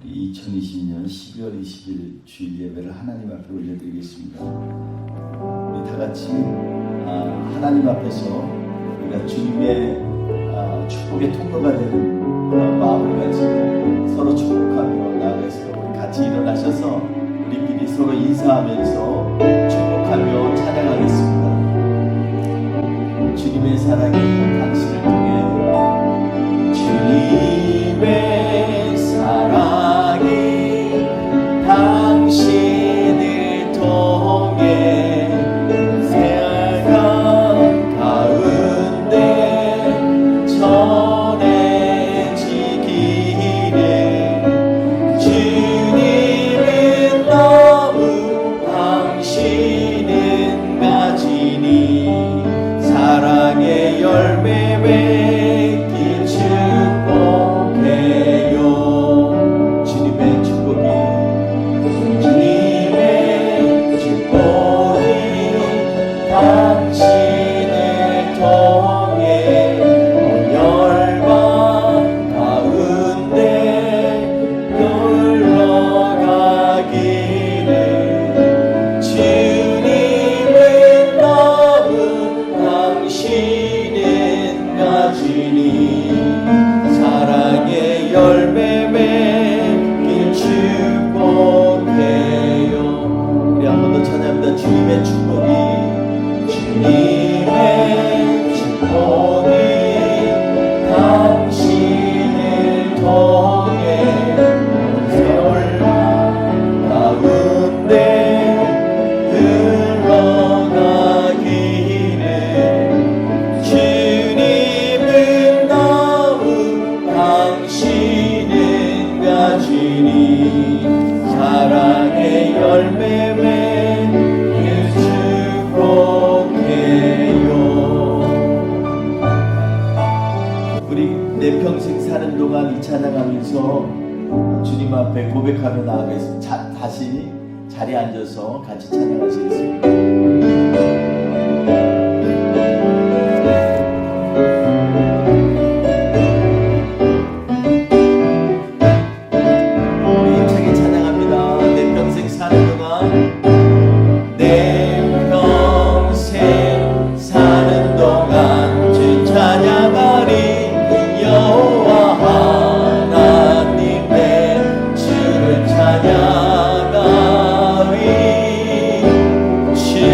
2020년 12월 20일 주일 예배를 하나님 앞에 올려드리겠습니다. 우리 다 같이 하나님 앞에서 우리가 주님의 축복의 통로가 되는 마음을 가지고 서로 축복하며 나아가서 우리 같이 일어나셔서 우리끼리 서로 인사하면서 축복하며 찬양하겠습니다. 주님의 사랑이 당신을 통해 주님의 사랑이 당신을 통해 세상 가운데 전해지기를 주님은 너무 당신은 가지니 사랑의 열매 맺길 축복해요. 주님의 축복이 당신을 통해 열방 가운데 흘러가기를 주님은 너무 당신은 가지니 사랑의 열매 맺길 축복해요. 우리 한 번 더 찬양합니다. 주님의 축복이 당신을 통해 세월만 가운데 흘러가기를 주님은 너무 당신은 가지니 사랑의 열매 맺길 축복해요. 우리 내 평생 사는 동안 이 찬양하면서 주님 앞에 고백하며 나아가겠습니다. 다시 자리에 앉아서 같이 찬양하시겠습니다. 우리 힘차게 찬양합니다. 내 평생 사는 동안 내 평생 사는 동안 주 찬양하리 여호와 하나님의 주를 찬양하리 주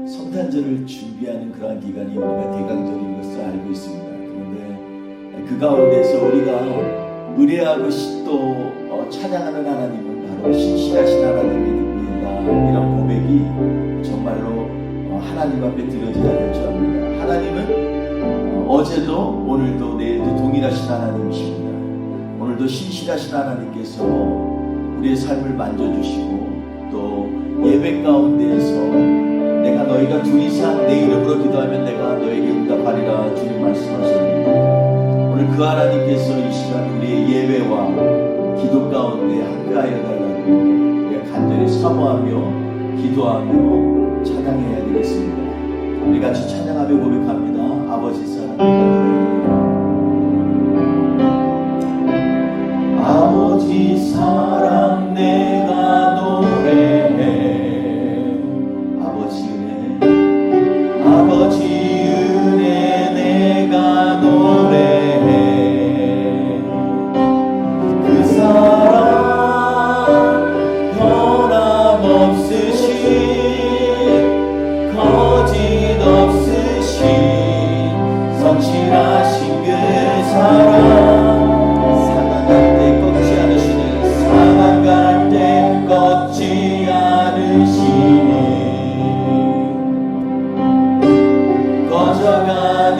성탄절을 준비하는 그러한 기간이 우리가 대강절인 것을 알고 있습니다. 그런데 그 가운데서 우리가 의뢰하고 또 찬양하는 하나님은 바로 신실하신 하나님입니다. 이런 고백이 정말로 하나님 앞에 드려져야 될 줄 압니다. 하나님은 어제도 오늘도 내일도 동일하신 하나님이십니다. 오늘도 신실하신 하나님께서 우리의 삶을 만져주시고 또 예배 가운데에서 내가 너희가 둘 이상 내 이름으로 기도하면 내가 너에게 응답하리라 주님 말씀하셨습니다. 오늘 그 하나님께서 이 시간 우리의 예배와 기도 가운데 함께하여 달라고 우리가 간절히 사모하며 기도하며 찬양해야 되겠습니다. 우리 같이 찬양하며 고백합니다. 아버지 사랑 아버지 사랑 내가 노래해 아버지 은혜 내가 노래해 그 사랑 변함없으신 거짓없으신 성실하신 그 사랑 사랑할 때 꺾지 않으시는 사랑할 때 꺾지 않으시는 꺼져가는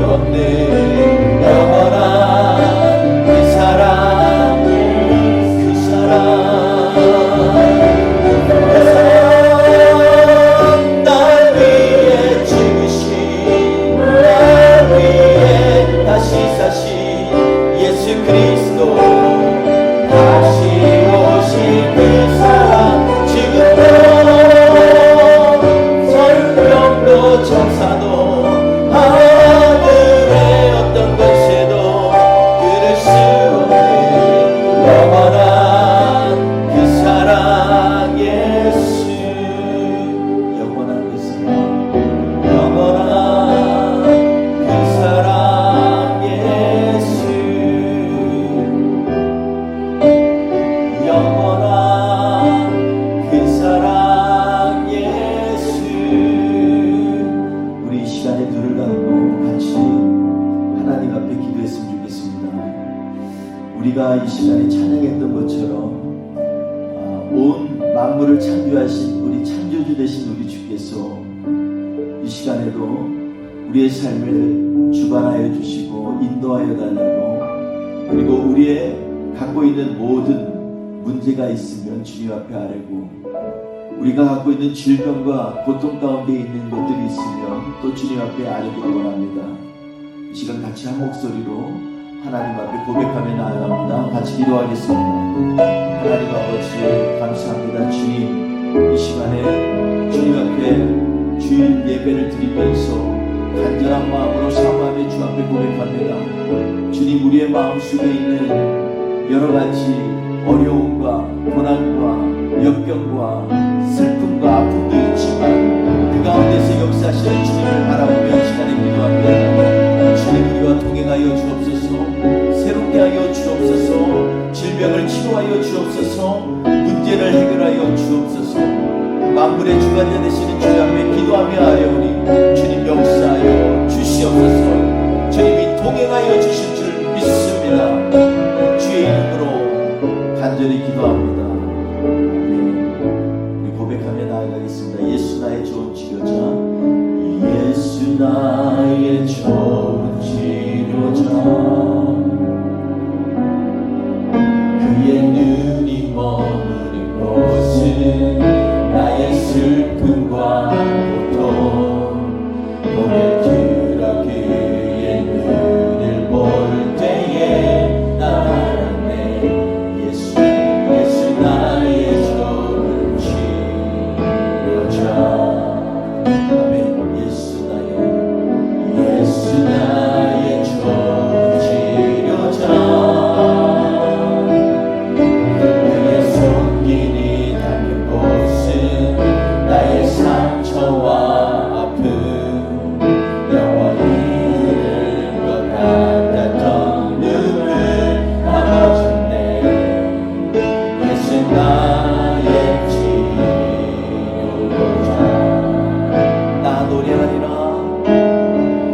없는 영원한 그 사랑, 그 사랑, 그 사랑, 날 위해 죽으신, 날 위해 다시 사신 예수 그리스도, 다시 오신 그 사랑, 지금도 설명도 정사도 하늘의 어떤 권세도 그를 수 없는 영원한 그 사랑 예수, 영원한 그 사랑, 영원한 그 사랑 예수, 영원한 그 사랑 예수. 우리 이 시간에 눈을 감고 같이 하나님 앞에 기도했으면 좋겠습니다. 우리가 이 시간에 찬양했던 것처럼 온 만물을 창조하신 우리 창조주 되신 우리 주께서 이 시간에도 우리의 삶을 주관하여 주시고 인도하여 달라고, 그리고 우리의 갖고 있는 모든 문제가 있으면 주님 앞에 아뢰고, 우리가 갖고 있는 질병과 고통 가운데 있는 것들이 있으면 또 주님 앞에 아뢰기를 원합니다. 이 시간 같이 한 목소리로 하나님 앞에 고백하며 나아갑니다. 같이 기도하겠습니다. 하나님 아버지 감사합니다. 주님, 이 시간에 주님 앞에 주일 예배를 드리면서 간절한 마음으로 사모하며 주 앞에 고백합니다. 주님, 우리의 마음속에 있는 여러 가지 어려움과 고난과 역경과 슬픔과 아픔도 있지만 그 가운데서 역사하시는 주님을 바라보며 이 시간에 기도합니다. 주님, 우리와 동행하여 주옵소서, 새롭게 하여 주옵소서, 질병을 치료하여 주옵소서, 문제를 해결하여 주옵소서. 만물의 주관자 되시는 주님 앞에 기도하며 아뢰오니 주님 역사하여 주시옵소서. 주님이 동행하여 주실 줄 믿습니다. 주의 이름으로 간절히 기도합니다. 우리 고백하며 나아가겠습니다. 예수 나의 좋은 치료자, 예수 나의 좋은 치료자, 그의 눈이 머무는 곳은 나의 슬픔과 고통, 고개 들어 그의 눈을 볼 때에 나네. 예수 나의 좋은 치료자. 아멘. 예수 나의 좋은 치료자, 그의 손길이 닿는 곳은 나의 상처와 아픔, 영원히 잃을 것 같았던 눈을 감아줬네. 예수 나의 치료자. 나 노래하리라,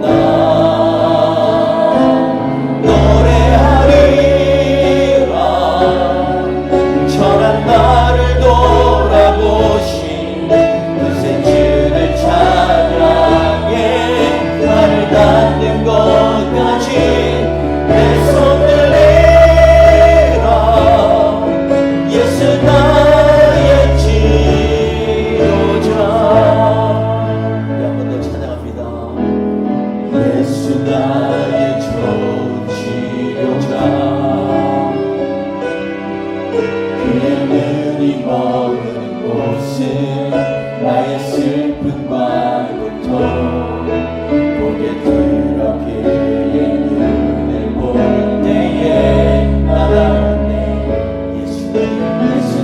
나 노래하리라, 천한 나를 돌아보신 그새 주를 찬양해. 나를 닿는 것까지 내 손 들리라. 예수 나의 치료자. 우리 한 번 더 찬양합니다. 예수 나의 좋은 치료자, 그의 눈이 머무는 곳은 나의 슬픔과 고통, 고개 들어 그의 눈을 볼 때에 나가네. 예수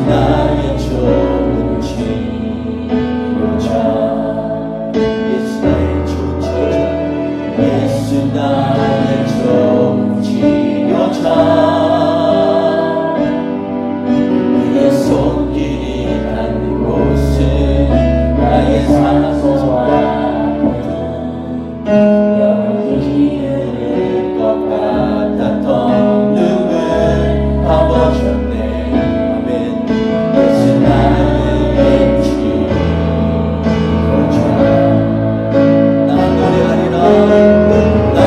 나의 좋은 치료자, 예수 나의 좋은 치료자, 예수 나의 좋은 치료자, 그의 손길이 닿는 곳은 나의 상처와 아픔, 영원히 잃을 것 같았던 눈을 감아줬네. 아멘. 예수 나의 치료자. 나 노래하리라, 나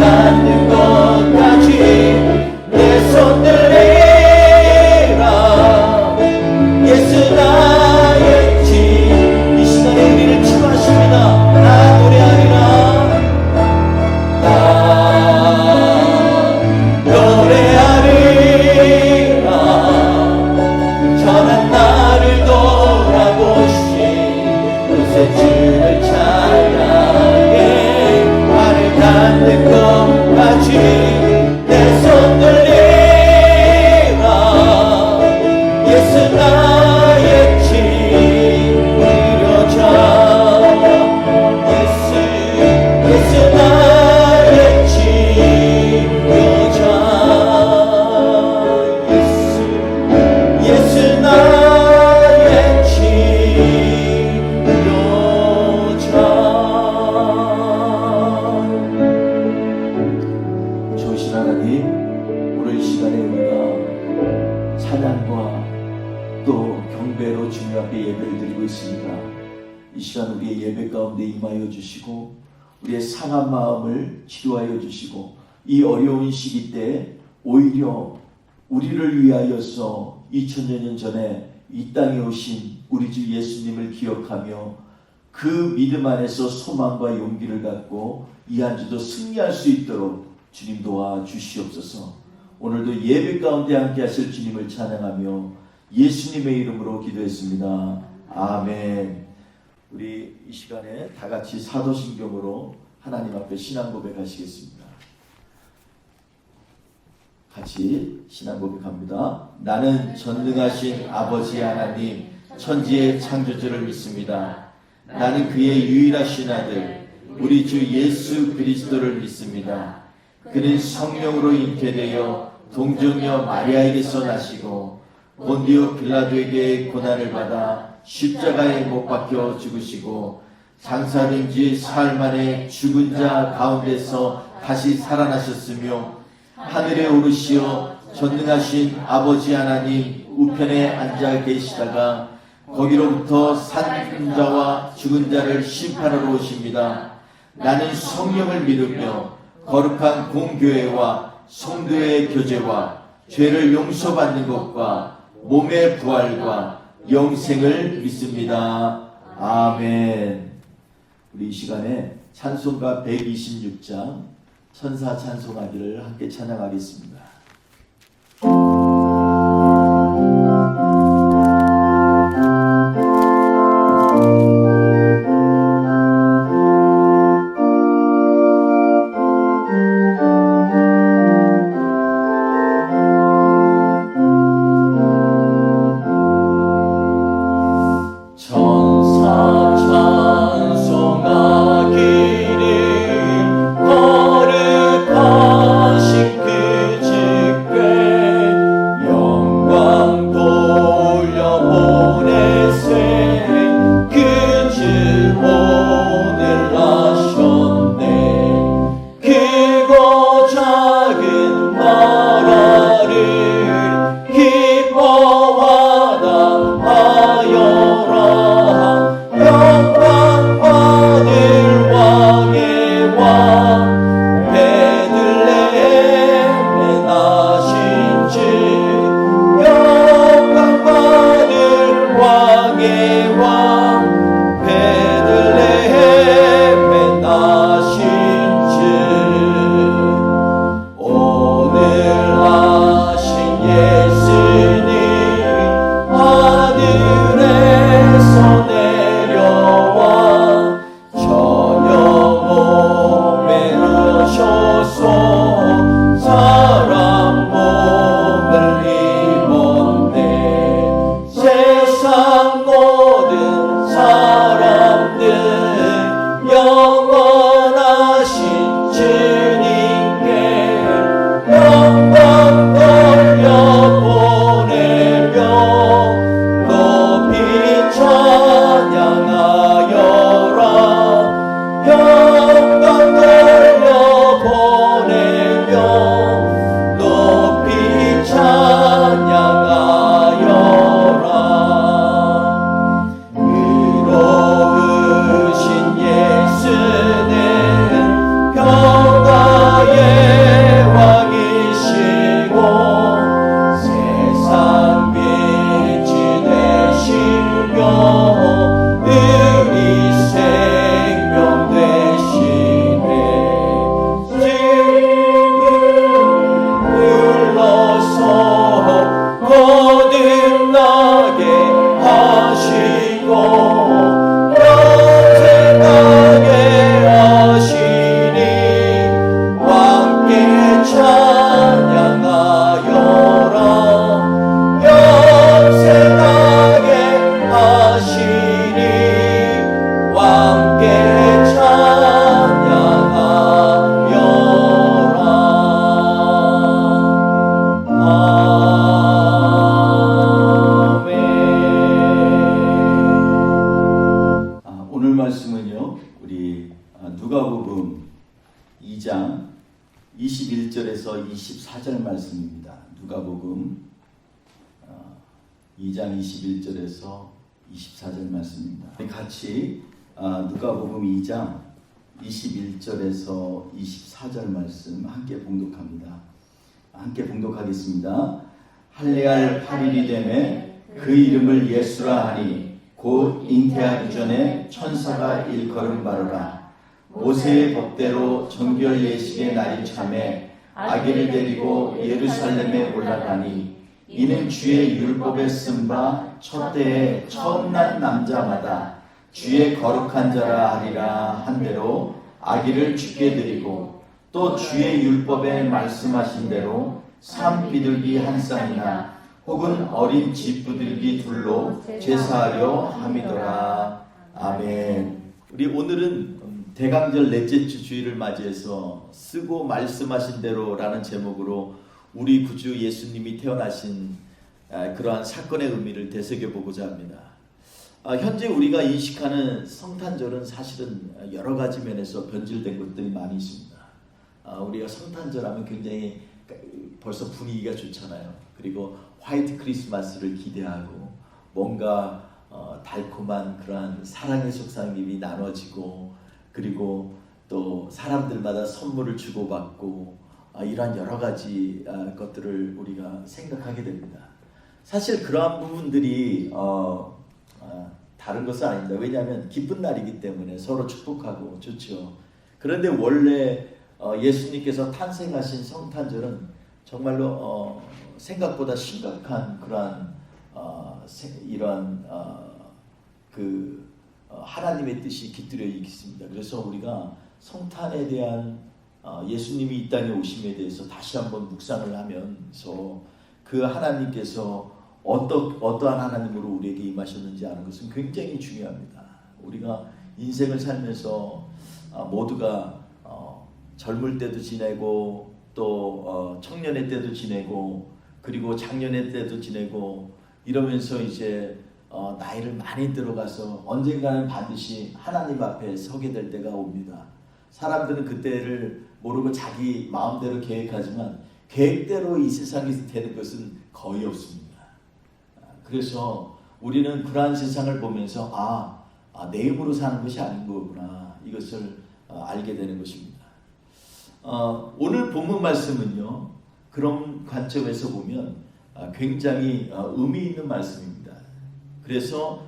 닿는 것까지 내 손 들리라. 예수 나의 주. 이 시간에 우리를 치유하십니다. 나 노래하리라. 나 노래하리라. 전한 나를 돌아보시 요새 주를 찬양해. 나를 닿는 것까지 내 손 들리라. 예수 나의 집 이루어져. 예수 나의 집 이루어져. 예수 나의 집 이루어져. 좋으신 하나님, 오늘 이 시간에 우리가 찬양과 또 경배로 주님 앞에 예배를 드리고 있습니다. 이 시간 우리의 예배 가운데 임하여 주시고 우리의 상한 마음을 치료하여 주시고 이 어려운 시기 때 오히려 우리를 위하여서 2000여 년 전에 이 땅에 오신 우리 주 예수님을 기억하며 그 믿음 안에서 소망과 용기를 갖고 이 한 주도 승리할 수 있도록 주님 도와주시옵소서. 오늘도 예배 가운데 함께 하실 주님을 찬양하며 예수님의 이름으로 기도했습니다. 아멘. 우리 이 시간에 다 같이 사도신경으로 하나님 앞에 신앙 고백하시겠습니다. 같이 신앙 고백합니다. 나는 전능하신 아버지 하나님 천지의 창조주를 믿습니다. 나는 그의 유일하신 아들 우리 주 예수 그리스도를 믿습니다. 그는 성령으로 잉태되어 동정녀 마리아에게서 나시고 본디오 빌라도에게 고난을 받아 십자가에 못 박혀 죽으시고 장사된 지 사흘 만에 죽은 자 가운데서 다시 살아나셨으며 하늘에 오르시어 전능하신 아버지 하나님 우편에 앉아 계시다가 거기로부터 산 자와 죽은 자를 심판하러 오십니다. 나는 성령을 믿으며 거룩한 공교회와 성도의 교제와 죄를 용서받는 것과 몸의 부활과 영생을 믿습니다. 아멘. 우리 이 시간에 찬송가 126장 천사 찬송하기를 함께 찬양하겠습니다. 거룩하신 그 주 찬양하여라. 영생하게 하시니 왕께 찬양하여라. 아멘. 오늘 말씀은요, 우리 누가복음 2장 21절에서 24절 말씀입니다. 누가복음 2장 21절에서 24절 말씀입니다. 같이 누가복음 2장 21절에서 24절 말씀 함께 봉독합니다. 함께 봉독하겠습니다. 할례할 8일이 되매 그 이름을 예수라 하니 곧 잉태하기 전에 천사가 일컬음 바로라. 모세의 법대로 정결 예식의 날이 참에 아기를 데리고 예루살렘에 올라가니 이는 주의 율법에 쓴 바 첫 때에 처음 난 남자마다 주의 거룩한 자라 하리라 한 대로 아기를 주께 드리고 또 주의 율법에 말씀하신 대로 삼 비둘기 한 쌍이나 혹은 어린 집부들기 둘로 제사하려 함이더라. 아멘. 우리 오늘은 대강절 넷째 주 주일을 맞이해서 쓰고 말씀하신 대로라는 제목으로 우리 구주 예수님이 태어나신 그러한 사건의 의미를 되새겨보고자 합니다. 현재 우리가 인식하는 성탄절은 사실은 여러 가지 면에서 변질된 것들이 많이 있습니다. 우리가 성탄절 하면 굉장히 벌써 분위기가 좋잖아요. 그리고 화이트 크리스마스를 기대하고 뭔가 달콤한 그러한 사랑의 속삭임이 나눠지고 그리고 또 사람들마다 선물을 주고받고 이러한 여러 가지 것들을 우리가 생각하게 됩니다. 사실 그러한 부분들이 다른 것은 아닙니다. 왜냐하면 기쁜 날이기 때문에 서로 축복하고 좋죠. 그런데 원래 예수님께서 탄생하신 성탄절은 정말로 생각보다 심각한 그러한 이러한 하나님의 뜻이 깃들여 있습니다. 그래서 우리가 성탄에 대한 예수님이 이 땅에 오심에 대해서 다시 한번 묵상을 하면서 그 하나님께서 어떠한 하나님으로 우리에게 임하셨는지 아는 것은 굉장히 중요합니다. 우리가 인생을 살면서 모두가 젊을 때도 지내고 또 청년의 때도 지내고 그리고 장년의 때도 지내고 이러면서 이제 나이를 많이 들어가서 언젠가는 반드시 하나님 앞에 서게 될 때가 옵니다. 사람들은 그때를 모르고 자기 마음대로 계획하지만 계획대로 이 세상에서 되는 것은 거의 없습니다. 그래서 우리는 그러한 세상을 보면서 내 힘으로 사는 것이 아닌 거구나 이것을 알게 되는 것입니다. 오늘 본문 말씀은요, 그런 관점에서 보면 굉장히 의미 있는 말씀입니다. 그래서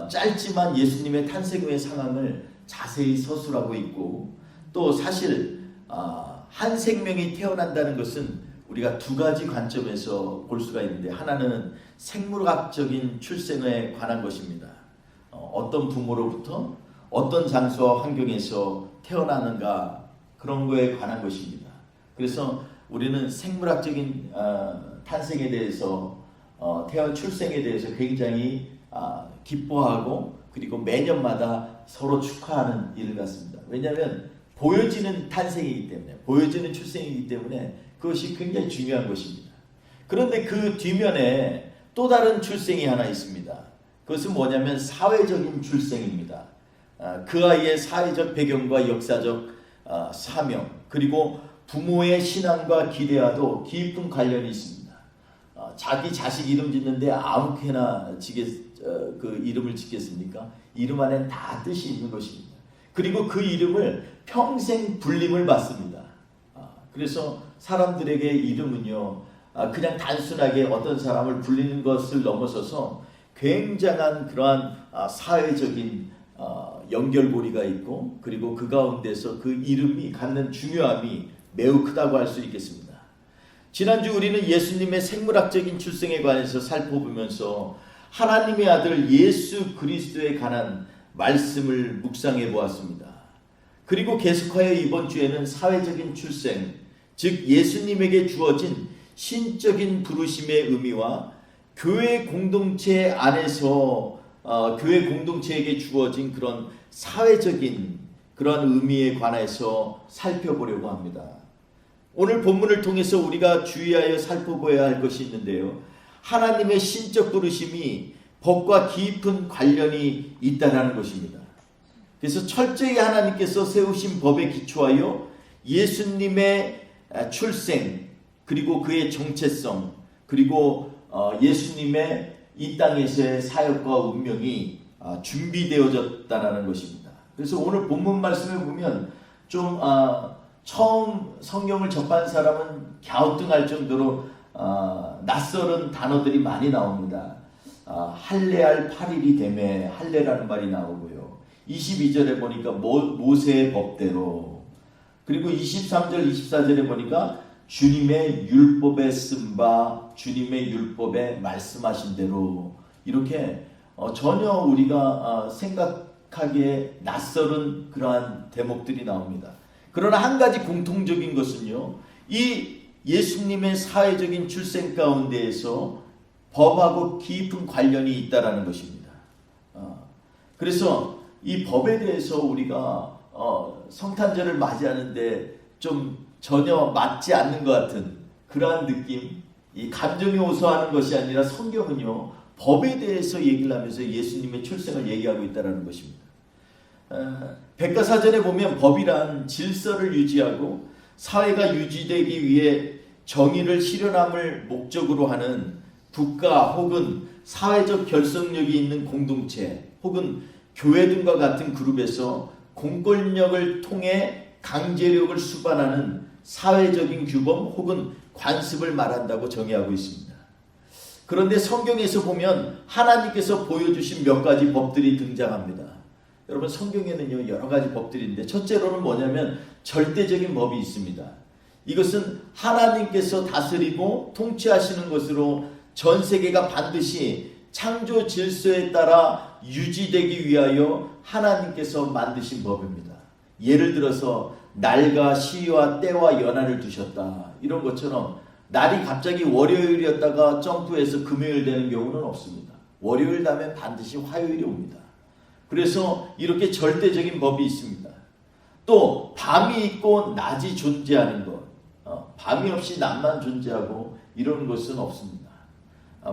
짧지만 예수님의 탄생 후의 상황을 자세히 서술하고 있고 또 사실 한 생명이 태어난다는 것은 우리가 두 가지 관점에서 볼 수가 있는데 하나는 생물학적인 출생에 관한 것입니다. 어떤 부모로부터 어떤 장소와 환경에서 태어나는가 그런 거에 관한 것입니다. 그래서 우리는 생물학적인 탄생에 대해서 출생에 대해서 굉장히 기뻐하고 그리고 매년마다 서로 축하하는 일을 갖습니다. 왜냐하면 보여지는 탄생이기 때문에 보여지는 출생이기 때문에 그것이 굉장히 중요한 것입니다. 그런데 그 뒷면에 또 다른 출생이 하나 있습니다. 그것은 뭐냐면 사회적인 출생입니다. 그 아이의 사회적 배경과 역사적 사명 그리고 부모의 신앙과 기대와도 깊은 관련이 있습니다. 자기 자식 이름 짓는데 아무렇게나 그 이름을 짓겠습니까? 이름 안에 다 뜻이 있는 것입니다. 그리고 그 이름을 평생 불림을 받습니다. 그래서 사람들에게 이름은요, 그냥 단순하게 어떤 사람을 불리는 것을 넘어서서 굉장한 그러한 사회적인 연결고리가 있고 그리고 그 가운데서 그 이름이 갖는 중요함이 매우 크다고 할 수 있겠습니다. 지난주 우리는 예수님의 생물학적인 출생에 관해서 살펴보면서 하나님의 아들 예수 그리스도에 관한 말씀을 묵상해 보았습니다. 그리고 계속하여 이번 주에는 사회적인 출생, 즉 예수님에게 주어진 신적인 부르심의 의미와 교회 공동체 안에서 교회 공동체에게 주어진 그런 사회적인 그런 의미에 관해서 살펴보려고 합니다. 오늘 본문을 통해서 우리가 주의하여 살펴봐야 할 것이 있는데요. 하나님의 신적 부르심이 법과 깊은 관련이 있다는 것입니다. 그래서 철저히 하나님께서 세우신 법에 기초하여 예수님의 출생, 그리고 그의 정체성, 그리고 예수님의 이 땅에서의 사역과 운명이 준비되어졌다는 것입니다. 그래서 오늘 본문 말씀을 보면 좀 처음 성경을 접한 사람은 갸우뚱할 정도로 낯설은 단어들이 많이 나옵니다. 할례할 8일이 되매 할례라는 말이 나오고요. 22절에 보니까 모세의 법대로, 그리고 23절 24절에 보니까 주님의 율법에 쓴 바, 주님의 율법에 말씀하신 대로, 이렇게 전혀 우리가 생각하기에 낯설은 그러한 대목들이 나옵니다. 그러나 한 가지 공통적인 것은요, 이 예수님의 사회적인 출생 가운데에서 법하고 깊은 관련이 있다라는 것입니다. 그래서 이 법에 대해서 우리가 성탄절을 맞이하는데 좀 전혀 맞지 않는 것 같은 그러한 느낌, 이 감정이 호소하는 것이 아니라 성경은요, 법에 대해서 얘기를 하면서 예수님의 출생을 얘기하고 있다는 것입니다. 백과사전에 보면 법이란 질서를 유지하고 사회가 유지되기 위해 정의를 실현함을 목적으로 하는 국가 혹은 사회적 결속력이 있는 공동체 혹은 교회 등과 같은 그룹에서 공권력을 통해 강제력을 수반하는 사회적인 규범 혹은 관습을 말한다고 정의하고 있습니다. 그런데 성경에서 보면 하나님께서 보여주신 몇 가지 법들이 등장합니다. 여러분, 성경에는요 여러 가지 법들이 있는데 첫째로는 뭐냐면 절대적인 법이 있습니다. 이것은 하나님께서 다스리고 통치하시는 것으로 전 세계가 반드시 창조 질서에 따라 유지되기 위하여 하나님께서 만드신 법입니다. 예를 들어서 날과 시와 때와 연한을 두셨다, 이런 것처럼 날이 갑자기 월요일이었다가 점프해서 금요일 되는 경우는 없습니다. 월요일 다음에 반드시 화요일이 옵니다. 그래서 이렇게 절대적인 법이 있습니다. 또 밤이 있고 낮이 존재하는 것, 밤이 없이 낮만 존재하고 이런 것은 없습니다.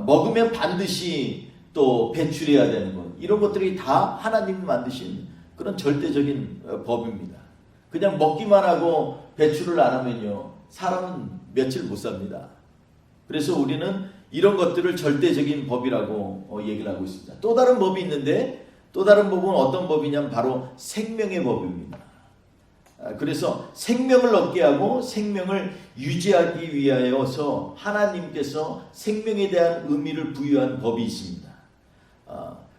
먹으면 반드시 또 배출해야 되는 것, 이런 것들이 다 하나님이 만드신 그런 절대적인 법입니다. 그냥 먹기만 하고 배출을 안 하면요 사람은 며칠 못 삽니다. 그래서 우리는 이런 것들을 절대적인 법이라고 얘기를 하고 있습니다. 또 다른 법이 있는데, 또 다른 법은 어떤 법이냐면 바로 생명의 법입니다. 그래서 생명을 얻게 하고 생명을 유지하기 위하여서 하나님께서 생명에 대한 의미를 부여한 법이 있습니다.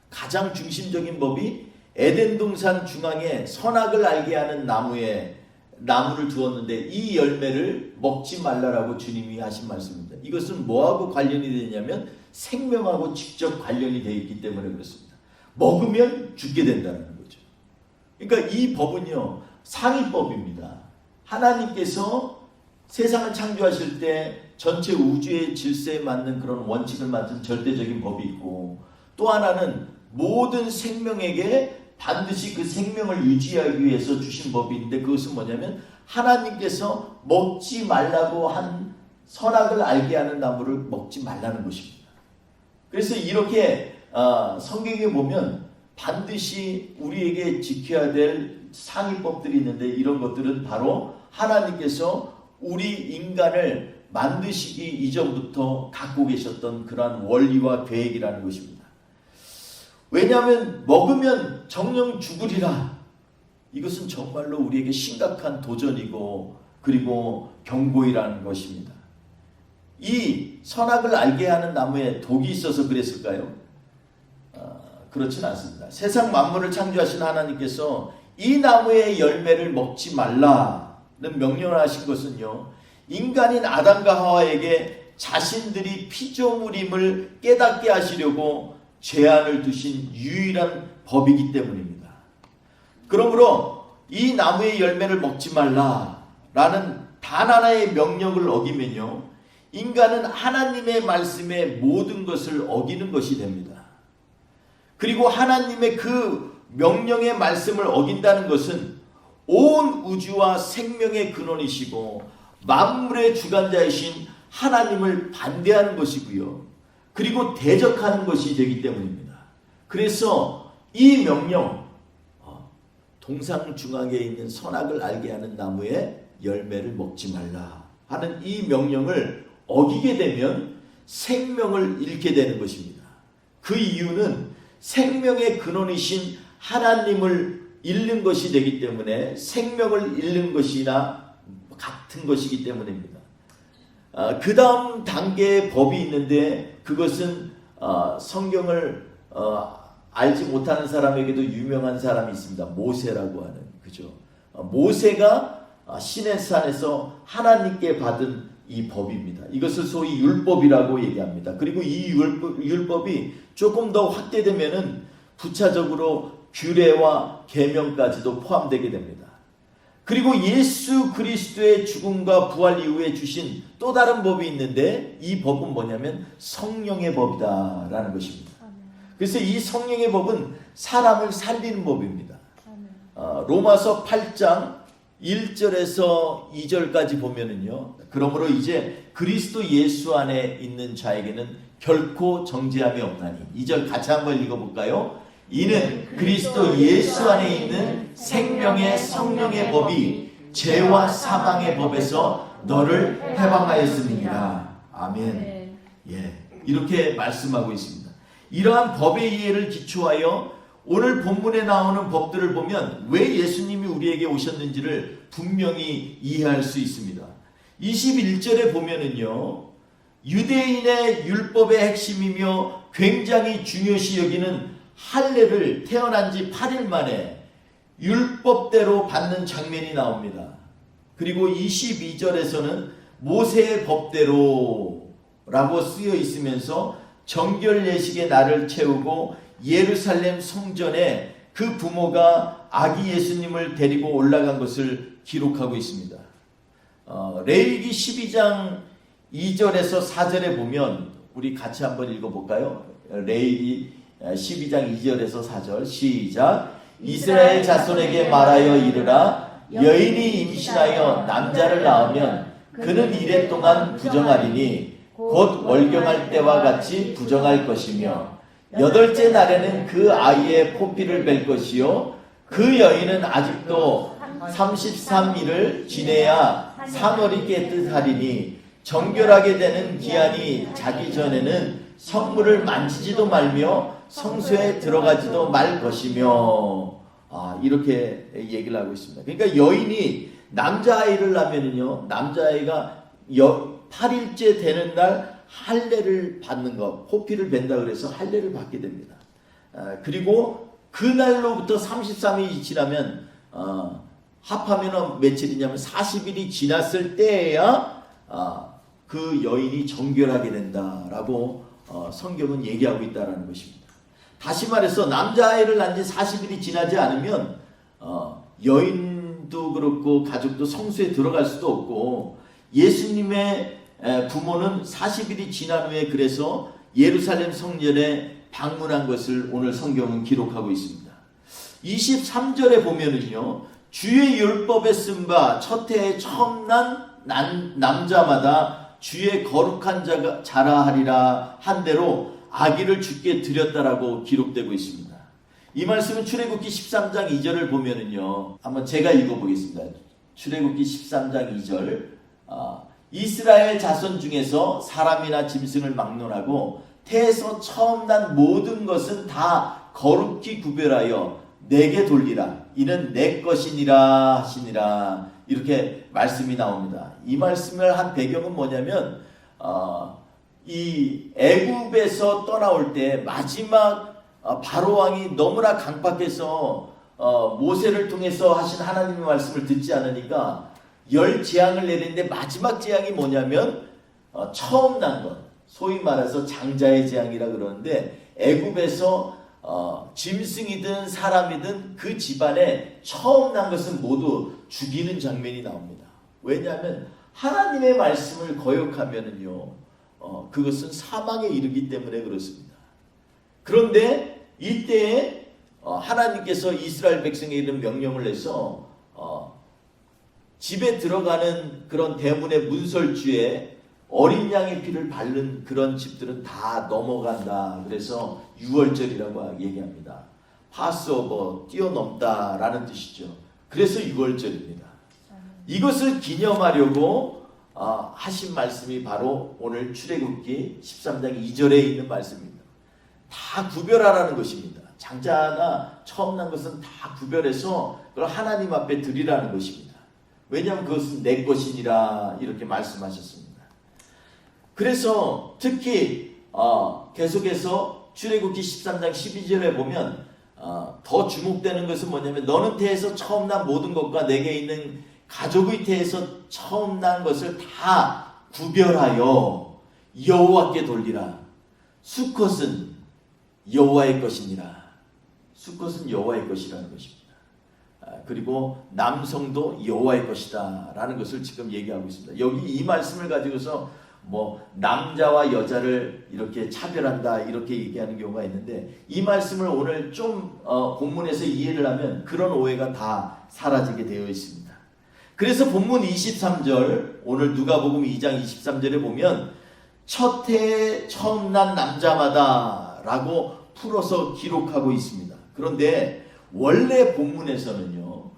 가장 중심적인 법이 에덴 동산 중앙에 선악을 알게 하는 나무를 두었는데 이 열매를 먹지 말라라고 주님이 하신 말씀입니다. 이것은 뭐하고 관련이 되냐면 생명하고 직접 관련이 되어 있기 때문에 그렇습니다. 먹으면 죽게 된다는 거죠. 그러니까 이 법은요 상위법입니다. 하나님께서 세상을 창조하실 때 전체 우주의 질서에 맞는 그런 원칙을 만든 절대적인 법이 있고, 또 하나는 모든 생명에게 반드시 그 생명을 유지하기 위해서 주신 법이 있는데, 그것은 뭐냐면 하나님께서 먹지 말라고 한 선악을 알게 하는 나무를 먹지 말라는 것입니다. 그래서 이렇게 성경에 보면 반드시 우리에게 지켜야 될 상위법들이 있는데, 이런 것들은 바로 하나님께서 우리 인간을 만드시기 이전부터 갖고 계셨던 그러한 원리와 계획이라는 것입니다. 왜냐하면 먹으면 정령 죽으리라, 이것은 정말로 우리에게 심각한 도전이고 그리고 경고이라는 것입니다. 이 선악을 알게 하는 나무에 독이 있어서 그랬을까요? 그렇지는 않습니다. 세상 만물을 창조하신 하나님께서 이 나무의 열매를 먹지 말라는 명령을 하신 것은요, 인간인 아담과 하와에게 자신들이 피조물임을 깨닫게 하시려고 제한을 두신 유일한 법이기 때문입니다. 그러므로 이 나무의 열매를 먹지 말라라는 단 하나의 명령을 어기면요, 인간은 하나님의 말씀에 모든 것을 어기는 것이 됩니다. 그리고 하나님의 그 명령의 말씀을 어긴다는 것은 온 우주와 생명의 근원이시고 만물의 주관자이신 하나님을 반대하는 것이고요, 그리고 대적하는 것이 되기 때문입니다. 그래서 이 명령, 동상 중앙에 있는 선악을 알게 하는 나무의 열매를 먹지 말라 하는 이 명령을 어기게 되면 생명을 잃게 되는 것입니다. 그 이유는 생명의 근원이신 하나님을 잃는 것이 되기 때문에, 생명을 잃는 것이나 같은 것이기 때문입니다. 그 다음 단계의 법이 있는데, 그것은 성경을 알지 못하는 사람에게도 유명한 사람이 있습니다. 모세라고 하는, 그죠? 모세가 시내산에서 하나님께 받은 이 법입니다. 이것을 소위 율법이라고 얘기합니다. 그리고 이 율법이 조금 더 확대되면은 부차적으로 규례와 계명까지도 포함되게 됩니다. 그리고 예수 그리스도의 죽음과 부활 이후에 주신 또 다른 법이 있는데, 이 법은 뭐냐면 성령의 법이다라는 것입니다. 그래서 이 성령의 법은 사람을 살리는 법입니다. 로마서 8장 1절에서 2절까지 보면은요, 그러므로 이제 그리스도 예수 안에 있는 자에게는 결코 정죄함이 없나니, 2절 같이 한번 읽어볼까요? 이는 그리스도 예수 안에 있는 생명의 성령의 법이 죄와 사망의 법에서 너를 해방하였음이니라. 아멘. 예, 이렇게 말씀하고 있습니다. 이러한 법의 이해를 기초하여 오늘 본문에 나오는 법들을 보면 왜 예수님이 우리에게 오셨는지를 분명히 이해할 수 있습니다. 21절에 보면은요, 유대인의 율법의 핵심이며 굉장히 중요시 여기는 할례를 태어난 지 8일 만에 율법대로 받는 장면이 나옵니다. 그리고 22절에서는 모세의 법대로 라고 쓰여 있으면서 정결 예식의 날을 채우고 예루살렘 성전에 그 부모가 아기 예수님을 데리고 올라간 것을 기록하고 있습니다. 레위기 12장 2절에서 4절에 보면, 우리 같이 한번 읽어볼까요? 레위기 12장 2절에서 4절 시작. 이스라엘 자손에게 말하여 이르라. 여인이 임신하여 남자를 낳으면 그는 이래 동안 부정하리니 곧 월경할 때와 같이 부정할 것이며, 8째 날에는 그 아이의 포피를 뺄 것이요, 그 여인은 아직도 33일을 지내야 상어리 깨끗하리니 정결하게 되는 기한이 자기 전에는 성물을 만지지도 말며 성소에 들어가지도 말 것이며, 이렇게 얘기를 하고 있습니다. 그러니까 여인이 남자아이를 낳으면요, 남자아이가 8일째 되는 날 할례를 받는 것, 포피를 벤다 그래서 할례를 받게 됩니다. 그리고 그날로부터 33일이 지나면, 합하면 며칠이냐면 40일이 지났을 때에야 그 여인이 정결하게 된다라고 성경은 얘기하고 있다는 것입니다. 다시 말해서 남자아이를 낳은 지 40일이 지나지 않으면 여인도 그렇고 가족도 성소에 들어갈 수도 없고, 예수님의 부모는 40일이 지난 후에 그래서 예루살렘 성전에 방문한 것을 오늘 성경은 기록하고 있습니다. 23절에 보면은요, 주의 율법에 쓴 바 첫 해에 처음 난 남자마다 주의 거룩한 자라 하리라 한 대로 아기를 주께 드렸다라고 기록되고 있습니다. 이 말씀은 출애굽기 13장 2절을 보면은요, 한번 제가 읽어보겠습니다. 출애굽기 13장 2절. 이스라엘 자손 중에서 사람이나 짐승을 막론하고 태에서 처음 난 모든 것은 다 거룩히 구별하여 내게 돌리라. 이는 내 것이니라 하시니라. 이렇게 말씀이 나옵니다. 이 말씀을 한 배경은 뭐냐면, 이 애굽에서 떠나올 때 마지막 바로 왕이 너무나 강팍해서 모세를 통해서 하신 하나님의 말씀을 듣지 않으니까 10 재앙을 내리는데, 마지막 재앙이 뭐냐면 처음 난 것, 소위 말해서 장자의 재앙이라 그러는데, 애굽에서 짐승이든 사람이든 그 집안에 처음 난 것은 모두 죽이는 장면이 나옵니다. 왜냐하면 하나님의 말씀을 거역하면은요, 그것은 사망에 이르기 때문에 그렇습니다. 그런데 이때에 하나님께서 이스라엘 백성에게 이런 명령을 내서 집에 들어가는 그런 대문의 문설주에 어린 양의 피를 바른 그런 집들은 다 넘어간다. 그래서 유월절이라고 얘기합니다. 파스오버, 뛰어넘다라는 뜻이죠. 그래서 유월절입니다. 이것을 기념하려고 하신 말씀이 바로 오늘 출애굽기 13장 2절에 있는 말씀입니다. 다 구별하라는 것입니다. 장자가 처음 난 것은 다 구별해서 그걸 하나님 앞에 드리라는 것입니다. 왜냐하면 그것은 내 것이니라 이렇게 말씀하셨습니다. 그래서 특히 계속해서 출애굽기 13장 12절에 보면 더 주목되는 것은 뭐냐면 너는 태에서 처음 난 모든 것과 내게 있는 가족의 태에서 처음 난 것을 다 구별하여 여호와께 돌리라. 수컷은 여호와의 것이니라. 수컷은 여호와의 것이라는 것입니다. 그리고 남성도 여호와의 것이다 라는 것을 지금 얘기하고 있습니다. 여기 이 말씀을 가지고서 뭐 남자와 여자를 이렇게 차별한다 이렇게 얘기하는 경우가 있는데, 이 말씀을 오늘 좀 본문에서 이해를 하면 그런 오해가 다 사라지게 되어 있습니다. 그래서 본문 23절, 오늘 누가복음 2장 23절에 보면 첫 해에 처음 난 남자마다 라고 풀어서 기록하고 있습니다. 그런데 원래 본문에서는요,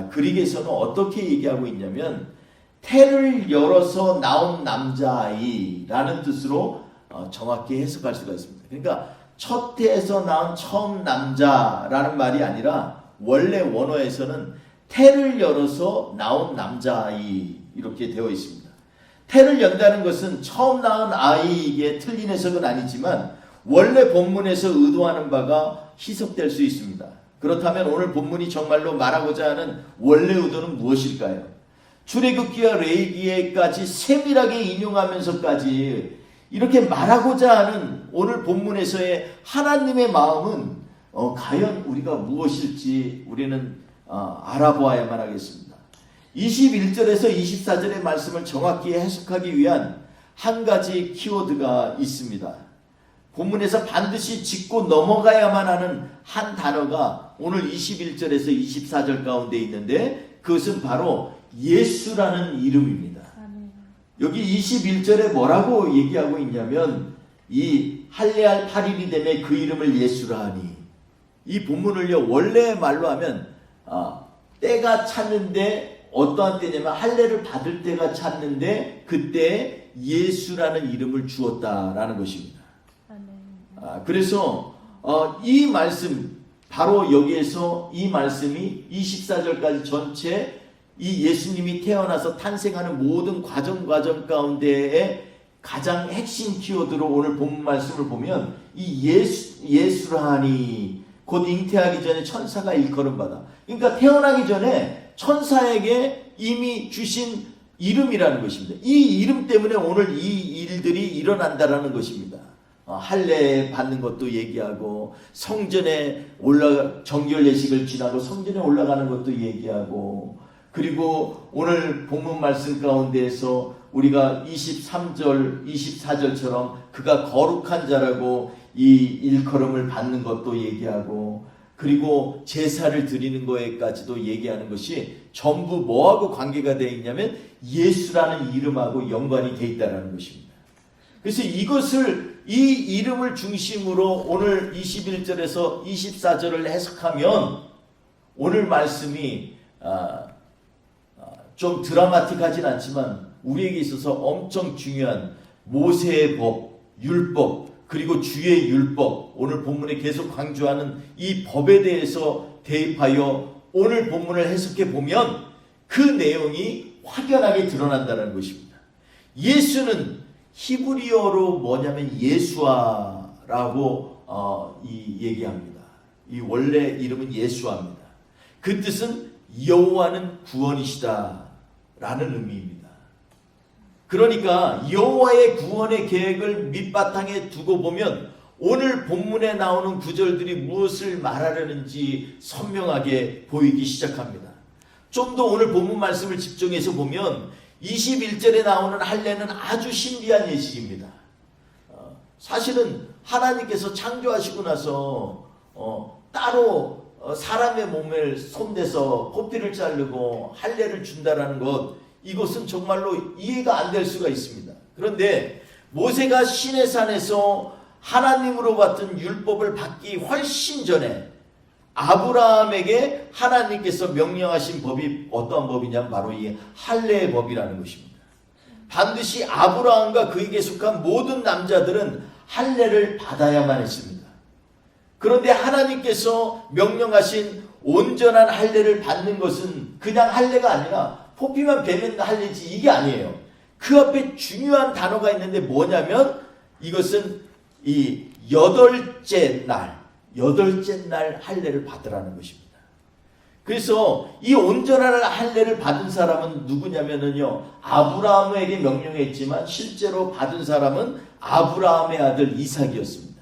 그릭에서는 어떻게 얘기하고 있냐면 태를 열어서 나온 남자아이라는 뜻으로 정확히 해석할 수가 있습니다. 그러니까 첫 해에서 나온 처음 남자라는 말이 아니라 원래 원어에서는 태를 열어서 나온 남자아이 이렇게 되어 있습니다. 태를 연다는 것은 처음 낳은 아이에게 틀린 해석은 아니지만 원래 본문에서 의도하는 바가 희석될 수 있습니다. 그렇다면 오늘 본문이 정말로 말하고자 하는 원래 의도는 무엇일까요? 출애굽기와 레위기에까지 세밀하게 인용하면서까지 이렇게 말하고자 하는 오늘 본문에서의 하나님의 마음은 과연 우리가 무엇일지 우리는 알아보아야만 하겠습니다. 21절에서 24절의 말씀을 정확히 해석하기 위한 한 가지 키워드가 있습니다. 본문에서 반드시 짚고 넘어가야만 하는 한 단어가 오늘 21절에서 24절 가운데 있는데 그것은 바로 예수라는 이름입니다. 여기 21절에 뭐라고 얘기하고 있냐면 이 할례할 8일이 되매 그 이름을 예수라 하니, 이 본문을요 원래 말로 하면 때가 찼는데 어떠한 때냐면 할례를 받을 때가 찼는데 그때 예수라는 이름을 주었다라는 것입니다. 그래서 이 말씀 바로 여기에서 이 말씀이 24절까지 전체 이 예수님이 태어나서 탄생하는 모든 과정 가운데에 가장 핵심 키워드로 오늘 본문 말씀을 보면 이 예수라니 곧 잉태하기 전에 천사가 일컬음받아. 그러니까 태어나기 전에 천사에게 이미 주신 이름이라는 것입니다. 이 이름 때문에 오늘 이 일들이 일어난다라는 것입니다. 할례 받는 것도 얘기하고 성전에 정결 예식을 지나고 성전에 올라가는 것도 얘기하고, 그리고 오늘 본문 말씀 가운데에서 우리가 23절, 24절처럼 그가 거룩한 자라고 이 일컬음을 받는 것도 얘기하고, 그리고 제사를 드리는 거에까지도 얘기하는 것이 전부 뭐하고 관계가 되어 있냐면 예수라는 이름하고 연관이 되어 있다는 것입니다. 그래서 이것을 이 이름을 중심으로 오늘 21절에서 24절을 해석하면 오늘 말씀이 좀 드라마틱하진 않지만 우리에게 있어서 엄청 중요한 모세의 법, 율법, 그리고 주의 율법, 오늘 본문에 계속 강조하는 이 법에 대해서 대입하여 오늘 본문을 해석해 보면 그 내용이 확연하게 드러난다는 것입니다. 예수는 히브리어로 뭐냐면 예수아라고 얘기합니다. 이 원래 이름은 예수아입니다. 그 뜻은 여호와는 구원이시다 라는 의미입니다. 그러니까 여호와의 구원의 계획을 밑바탕에 두고 보면 오늘 본문에 나오는 구절들이 무엇을 말하려는지 선명하게 보이기 시작합니다. 좀 더 오늘 본문 말씀을 집중해서 보면 21절에 나오는 할례는 아주 신비한 예식입니다. 사실은 하나님께서 창조하시고 나서 따로 사람의 몸을 손대서 포피를 자르고 할례를 준다라는 것, 이것은 정말로 이해가 안 될 수가 있습니다. 그런데 모세가 시내산에서 하나님으로 받은 율법을 받기 훨씬 전에 아브라함에게 하나님께서 명령하신 법이 어떠한 법이냐면 바로 이 할례의 법이라는 것입니다. 반드시 아브라함과 그에게 속한 모든 남자들은 할례를 받아야만 했습니다. 그런데 하나님께서 명령하신 온전한 할례를 받는 것은 그냥 할례가 아니라 포피만 베면 할례지, 이게 아니에요. 그 앞에 중요한 단어가 있는데 뭐냐면 이것은 이 여덟째 날 할례를 받으라는 것입니다. 그래서 이 온전한 할례를 받은 사람은 누구냐면요, 아브라함에게 명령했지만 실제로 받은 사람은 아브라함의 아들 이삭이었습니다.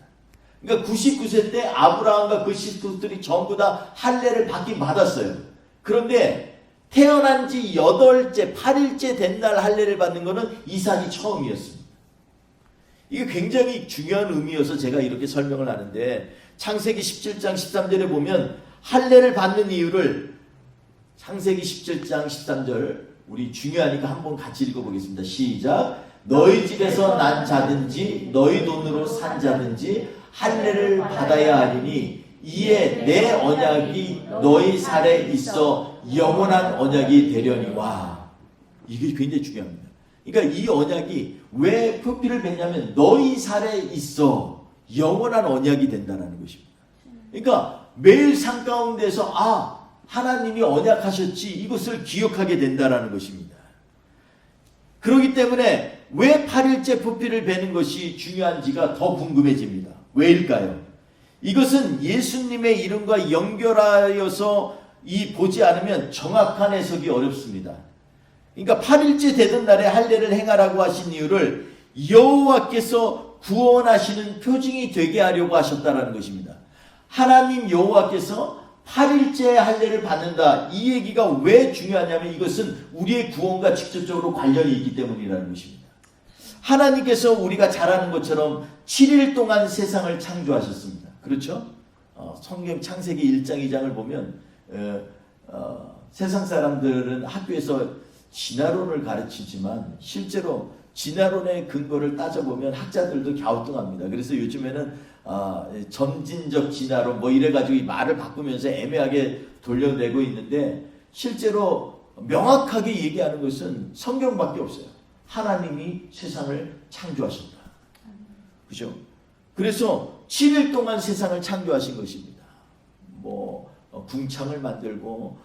그러니까 99세 때 아브라함과 그 시스터들이 전부 다 할례를 받긴 받았어요. 그런데 태어난 지 8일째 된 날 할례를 받는 것은 이삭이 처음이었습니다. 이게 굉장히 중요한 의미여서 제가 이렇게 설명을 하는데, 창세기 17장 13절에 보면 할례를 받는 이유를, 창세기 17장 13절 우리 중요하니까 한번 같이 읽어보겠습니다. 시작. 너희 집에서 난 자든지 너희 돈으로 산 자든지 할례를 받아야 하리니 이에 내 언약이 너희 살에 있어 영원한 언약이 되려니. 와, 이게 굉장히 중요합니다. 그러니까 이 언약이 왜 표피를 뱉냐면 너희 살에 있어 영원한 언약이 된다는 것입니다. 그러니까 매일 삶 가운데서 하나님이 언약하셨지, 이것을 기억하게 된다는 것입니다. 그렇기 때문에 왜 8일째 표피를 베는 것이 중요한지가 더 궁금해집니다. 왜일까요? 이것은 예수님의 이름과 연결하여서 보지 않으면 정확한 해석이 어렵습니다. 그러니까 8일째 되던 날에 할례를 행하라고 하신 이유를 여호와께서 구원하시는 표징이 되게 하려고 하셨다는 것입니다. 하나님 여호와께서 8일째 할례를 받는다, 이 얘기가 왜 중요하냐면 이것은 우리의 구원과 직접적으로 관련이 있기 때문이라는 것입니다. 하나님께서 우리가 잘 아는 것처럼 7일 동안 세상을 창조하셨습니다. 그렇죠? 성경 창세기 1장 2장을 보면 세상 사람들은 학교에서 진화론을 가르치지만 실제로 진화론의 근거를 따져보면 학자들도 갸우뚱합니다. 그래서 요즘에는 점진적 진화론 뭐 이래가지고 이 말을 바꾸면서 애매하게 돌려내고 있는데, 실제로 명확하게 얘기하는 것은 성경밖에 없어요. 하나님이 세상을 창조하셨다. 그죠? 그래서 7일 동안 세상을 창조하신 것입니다. 궁창을 만들고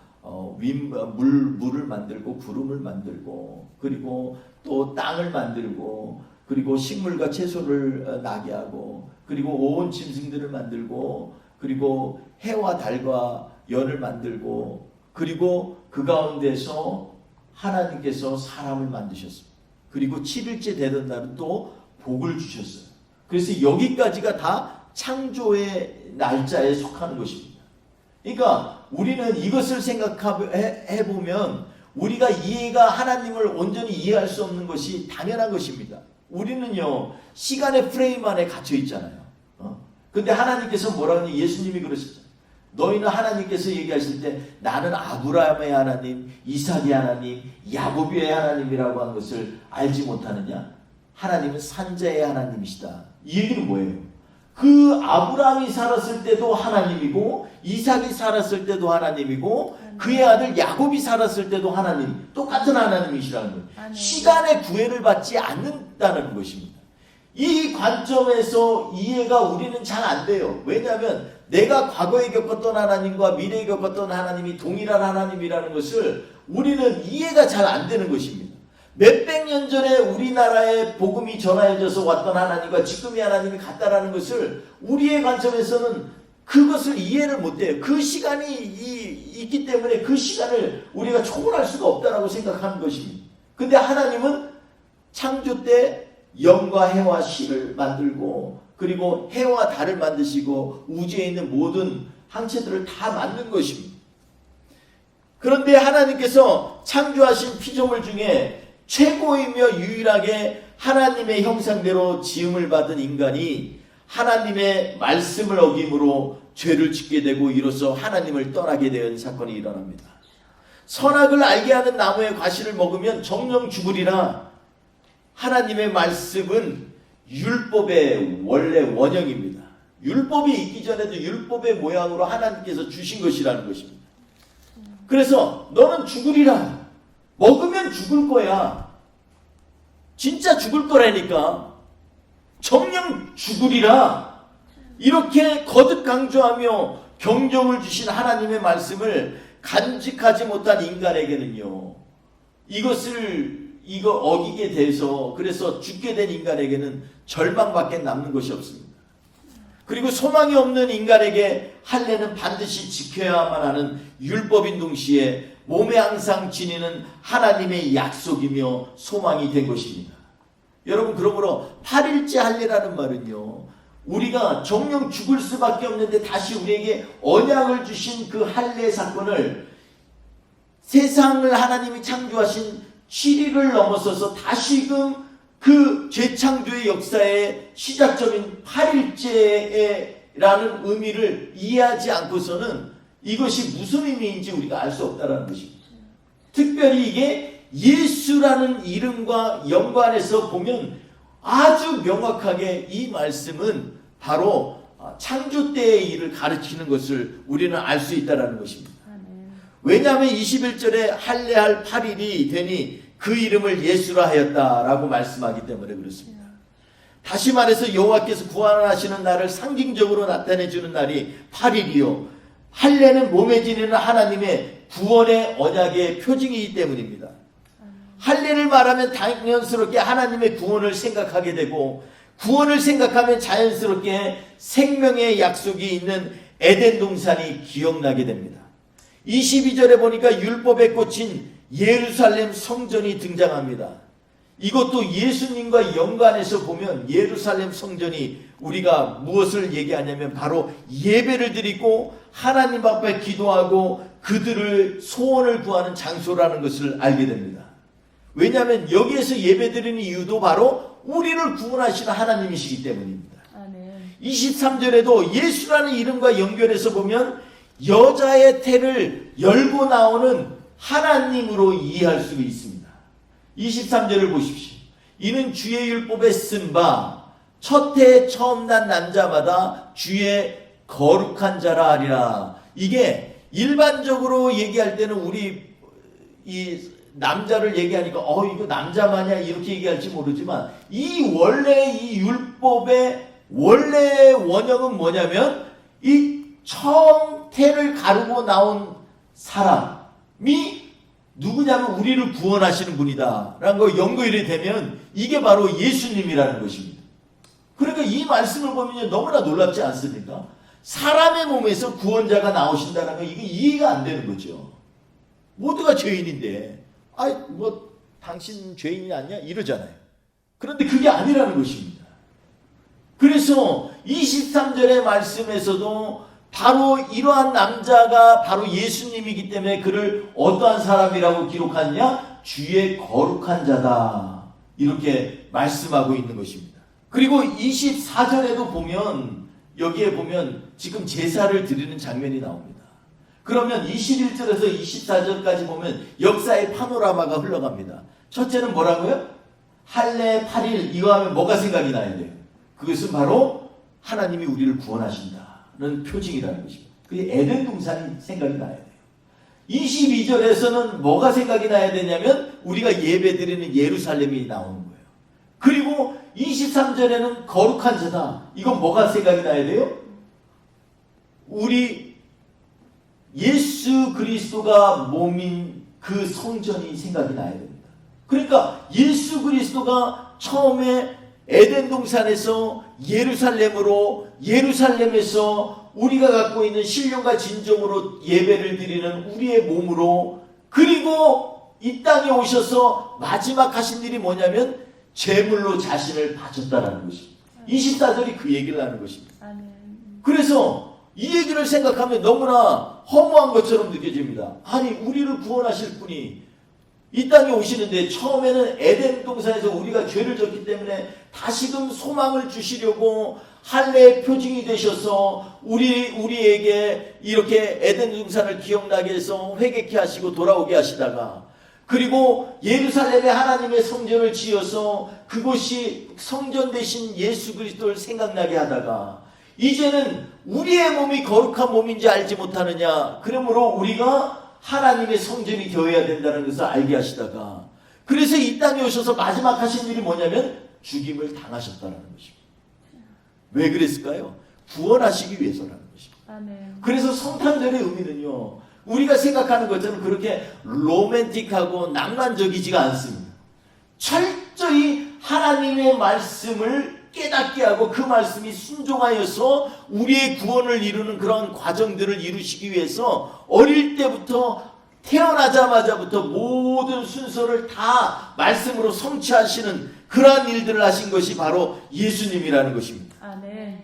물을 만들고 구름을 만들고, 그리고 또 땅을 만들고, 그리고 식물과 채소를 나게 하고, 그리고 온 짐승들을 만들고, 그리고 해와 달과 연을 만들고, 그리고 그 가운데서 하나님께서 사람을 만드셨습니다. 그리고 7일째 되던 날은 또 복을 주셨어요. 그래서 여기까지가 다 창조의 날짜에 속하는 것입니다. 그러니까 우리는 이것을 생각해보면 우리가 이해가, 하나님을 온전히 이해할 수 없는 것이 당연한 것입니다. 우리는요, 시간의 프레임 안에 갇혀 있잖아요. 근데 하나님께서 뭐라고 하니? 예수님이 그러시죠. 너희는 하나님께서 얘기하실 때 나는 아브라함의 하나님, 이삭의 하나님, 야곱의 하나님이라고 한 것을 알지 못하느냐? 하나님은 산자의 하나님이시다. 이 얘기는 뭐예요? 그 아브라함이 살았을 때도 하나님이고, 이삭이 살았을 때도 하나님이고, 그의 아들 야곱이 살았을 때도 하나님, 똑같은 하나님이시라는 거예요. 시간의 구애를 받지 않는다는 것입니다. 이 관점에서 이해가 우리는 잘 안 돼요. 왜냐하면 내가 과거에 겪었던 하나님과 미래에 겪었던 하나님이 동일한 하나님이라는 것을 우리는 이해가 잘 안 되는 것입니다. 몇백 년 전에 우리나라에 복음이 전하여져서 왔던 하나님과 지금의 하나님이 같다라는 것을 우리의 관점에서는 그것을 이해를 못해요. 그 시간이 있기 때문에 그 시간을 우리가 초월할 수가 없다라고 생각하는 것입니다. 근데 하나님은 창조 때 영과 해와 실을 만들고, 그리고 해와 달을 만드시고 우주에 있는 모든 항체들을 다 만든 것입니다. 그런데 하나님께서 창조하신 피조물 중에 최고이며 유일하게 하나님의 형상대로 지음을 받은 인간이 하나님의 말씀을 어김으로 죄를 짓게 되고 이로써 하나님을 떠나게 된 사건이 일어납니다. 선악을 알게 하는 나무의 과실을 먹으면 정령 죽으리라. 하나님의 말씀은 율법의 원래 원형입니다. 율법이 있기 전에도 율법의 모양으로 하나님께서 주신 것이라는 것입니다. 그래서 너는 죽으리라. 먹으면 죽을 거야. 진짜 죽을 거라니까. 정녕 죽으리라. 이렇게 거듭 강조하며 경종을 주신 하나님의 말씀을 간직하지 못한 인간에게는요, 이거 어기게 돼서 그래서 죽게 된 인간에게는 절망밖에 남는 것이 없습니다. 그리고 소망이 없는 인간에게 할례는 반드시 지켜야만 하는 율법인 동시에 몸에 항상 지니는 하나님의 약속이며 소망이 된 것입니다. 여러분, 그러므로 8일째 할례라는 말은요, 우리가 정녕 죽을 수밖에 없는데 다시 우리에게 언약을 주신 그 할례 사건을 세상을 하나님이 창조하신 7일을 넘어서서 다시금 그 재창조의 역사의 시작점인 8일째라는 의미를 이해하지 않고서는 이것이 무슨 의미인지 우리가 알 수 없다는 것입니다. 특별히 이게 예수라는 이름과 연관해서 보면 아주 명확하게 이 말씀은 바로 창조 때의 일을 가르치는 것을 우리는 알 수 있다는 것입니다. 왜냐하면 21절에 할례할 8일이 되니 그 이름을 예수라 하였다라고 말씀하기 때문에 그렇습니다. 다시 말해서 여호와께서 구원하시는 날을 상징적으로 나타내주는 날이 8일이요. 할례는 몸에 지니는 하나님의 구원의 언약의 표징이기 때문입니다. 할례를 말하면 당연스럽게 하나님의 구원을 생각하게 되고, 구원을 생각하면 자연스럽게 생명의 약속이 있는 에덴 동산이 기억나게 됩니다. 22절에 보니까 율법에 꽂힌 예루살렘 성전이 등장합니다. 이것도 예수님과 연관해서 보면 예루살렘 성전이 우리가 무엇을 얘기하냐면 바로 예배를 드리고 하나님 앞에 기도하고 그들을 소원을 구하는 장소라는 것을 알게 됩니다. 왜냐하면 여기에서 예배 드리는 이유도 바로 우리를 구원하시는 하나님이시기 때문입니다. 23절에도 예수라는 이름과 연결해서 보면 여자의 태를 열고 나오는 하나님으로 이해할 수 있습니다. 23절을 보십시오. 이는 주의 율법에 쓴 바 첫 해에 처음 난 남자마다 주의 거룩한 자라 하리라. 이게 일반적으로 얘기할 때는 우리 이 남자를 얘기하니까 이거 남자마냐 이렇게 얘기할지 모르지만 이 원래 이 율법의 원래 원형은 뭐냐면 이 처음 태를 가르고 나온 사람이 누구냐면 우리를 구원하시는 분이다 라는 거 연결이 되면 이게 바로 예수님이라는 것입니다. 그러니까 이 말씀을 보면 너무나 놀랍지 않습니까? 사람의 몸에서 구원자가 나오신다는 거 이게 이해가 안 되는 거죠. 모두가 죄인인데 당신 죄인이 아니야? 이러잖아요. 그런데 그게 아니라는 것입니다. 그래서 23절의 말씀에서도 바로 이러한 남자가 바로 예수님이기 때문에 그를 어떠한 사람이라고 기록하느냐? 주의 거룩한 자다. 이렇게 말씀하고 있는 것입니다. 그리고 24절에도 보면 여기에 보면 지금 제사를 드리는 장면이 나옵니다. 그러면 21절에서 24절까지 보면 역사의 파노라마가 흘러갑니다. 첫째는 뭐라고요? 할례 8일 이거 하면 뭐가 생각이 나야 돼요? 그것은 바로 하나님이 우리를 구원하신다는 표징이라는 것입니다. 그게 에덴 동산이 생각이 나야 돼요. 22절에서는 뭐가 생각이 나야 되냐면 우리가 예배드리는 예루살렘이 나오는 거예요. 그리고 23절에는 거룩한 자다. 이건 뭐가 생각이 나야 돼요? 우리 예수 그리스도가 몸인 그 성전이 생각이 나야 됩니다. 그러니까 예수 그리스도가 처음에 에덴 동산에서 예루살렘에서 우리가 갖고 있는 신령과 진정으로 예배를 드리는 우리의 몸으로, 그리고 이 땅에 오셔서 마지막 하신 일이 뭐냐면 제물로 자신을 바쳤다라는 것입니다. 24절이 그 얘기를 하는 것입니다. 그래서 이 얘기를 생각하면 너무나 허무한 것처럼 느껴집니다. 아니 우리를 구원하실 분이 이 땅에 오시는데 처음에는 에덴 동산에서 우리가 죄를 졌기 때문에 다시금 소망을 주시려고 할례의 표징이 되셔서 우리에게 이렇게 에덴 동산을 기억나게 해서 회개케 하시고 돌아오게 하시다가, 그리고 예루살렘에 하나님의 성전을 지어서 그곳이 성전 대신 예수 그리스도를 생각나게 하다가, 이제는 우리의 몸이 거룩한 몸인지 알지 못하느냐, 그러므로 우리가 하나님의 성전이 되어야 된다는 것을 알게 하시다가, 그래서 이 땅에 오셔서 마지막 하신 일이 뭐냐면 죽임을 당하셨다는 것입니다. 왜 그랬을까요? 구원하시기 위해서라는 것입니다. 아멘. 그래서 성탄절의 의미는요, 우리가 생각하는 것처럼 그렇게 로맨틱하고 낭만적이지가 않습니다. 철저히 하나님의 말씀을 깨닫게 하고 그 말씀이 순종하여서 우리의 구원을 이루는 그런 과정들을 이루시기 위해서 어릴 때부터, 태어나자마자부터 모든 순서를 다 말씀으로 성취하시는 그러한 일들을 하신 것이 바로 예수님이라는 것입니다. 아멘.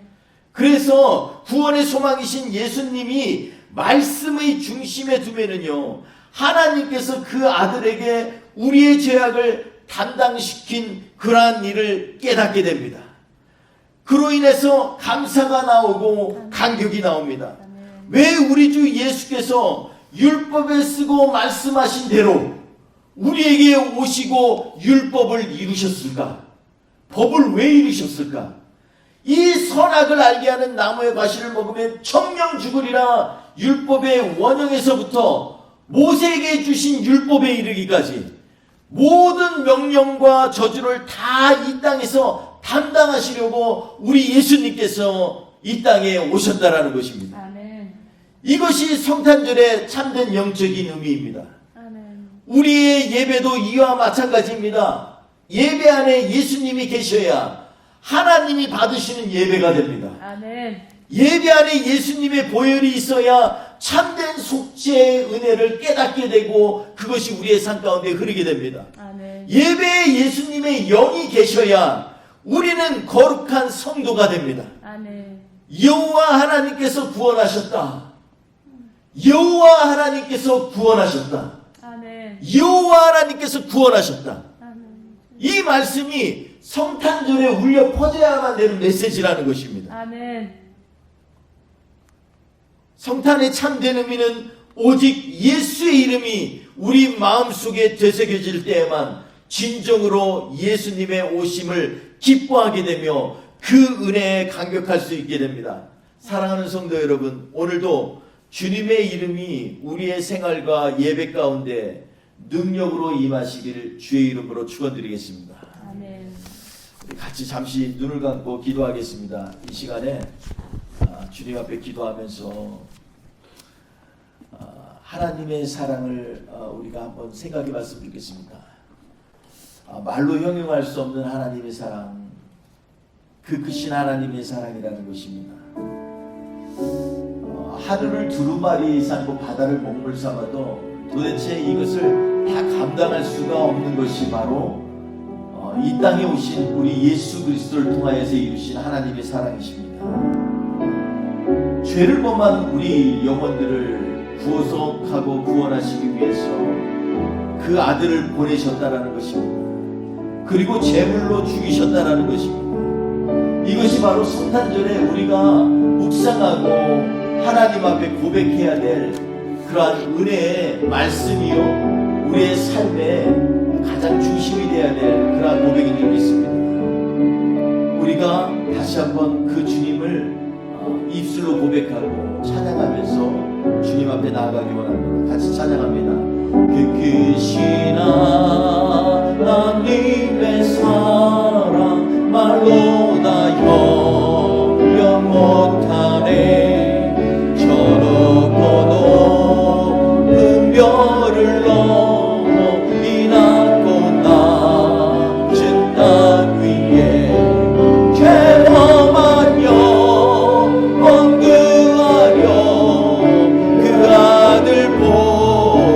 그래서 구원의 소망이신 예수님이 말씀의 중심에 두면은요, 하나님께서 그 아들에게 우리의 죄악을 담당시킨 그러한 일을 깨닫게 됩니다. 그로 인해서 감사가 나오고 감격이 나옵니다. 왜 우리 주 예수께서 율법에 쓰고 말씀하신 대로 우리에게 오시고 율법을 이루셨을까? 법을 왜 이루셨을까? 이 선악을 알게 하는 나무의 과실을 먹으면 천명 죽으리라, 율법의 원형에서부터 모세에게 주신 율법에 이르기까지 모든 명령과 저주를 다 이 땅에서 담당하시려고 우리 예수님께서 이 땅에 오셨다라는 것입니다. 아멘. 이것이 성탄절의 참된 영적인 의미입니다. 아멘. 우리의 예배도 이와 마찬가지입니다. 예배 안에 예수님이 계셔야 하나님이 받으시는 예배가 됩니다. 아멘. 예배 안에 예수님의 보혈이 있어야 참된 속죄의 은혜를 깨닫게 되고 그것이 우리의 삶 가운데 흐르게 됩니다. 아멘. 예배에 예수님의 영이 계셔야 우리는 거룩한 성도가 됩니다. 아멘. 여호와 하나님께서 구원하셨다. 여호와 하나님께서 구원하셨다. 아멘. 여호와 하나님께서 구원하셨다. 아멘. 이 말씀이 성탄절에 울려 퍼져야만 되는 메시지라는 것입니다. 아멘. 성탄의 참된 의미는 오직 예수의 이름이 우리 마음속에 되새겨질 때에만 진정으로 예수님의 오심을 기뻐하게 되며 그 은혜에 감격할 수 있게 됩니다. 사랑하는 성도 여러분, 오늘도 주님의 이름이 우리의 생활과 예배 가운데 능력으로 임하시기를 주의 이름으로 축원드리겠습니다. 아멘. 우리 같이 잠시 눈을 감고 기도하겠습니다. 이 시간에 주님 앞에 기도하면서 하나님의 사랑을 우리가 한번 생각해 봤으면 좋겠습니다. 말로 형용할 수 없는 하나님의 사랑, 그 크신 하나님의 사랑이라는 것입니다. 하늘을 두루마리 삼고 바다를 먹물 삼아도 도대체 이것을 다 감당할 수가 없는 것이 바로 이 땅에 오신 우리 예수 그리스도를 통하여서 이루신 하나님의 사랑이십니다. 죄를 범한 우리 영혼들을 구속하고 구원하시기 위해서 그 아들을 보내셨다라는 것입니다. 그리고 제물로 죽이셨다라는 것입니다. 이것이 바로 성탄절에 우리가 묵상하고 하나님 앞에 고백해야 될 그러한 은혜의 말씀이요, 우리의 삶의 가장 중심이 되어야 될 그러한 고백인 줄 믿습니다. 우리가 다시 한번 그 주님을 입술로 고백하고 찬양하면서 주님 앞에 나아가기 원합니다. 같이 찬양합니다. 그 크신 하나님의 사랑 말로 다 형용 못하네. 저 높고 높은 별을 넘어 이 낮고 낮은 땅 위에 죄 범한 영혼 구하려 그 아들 보내셨네.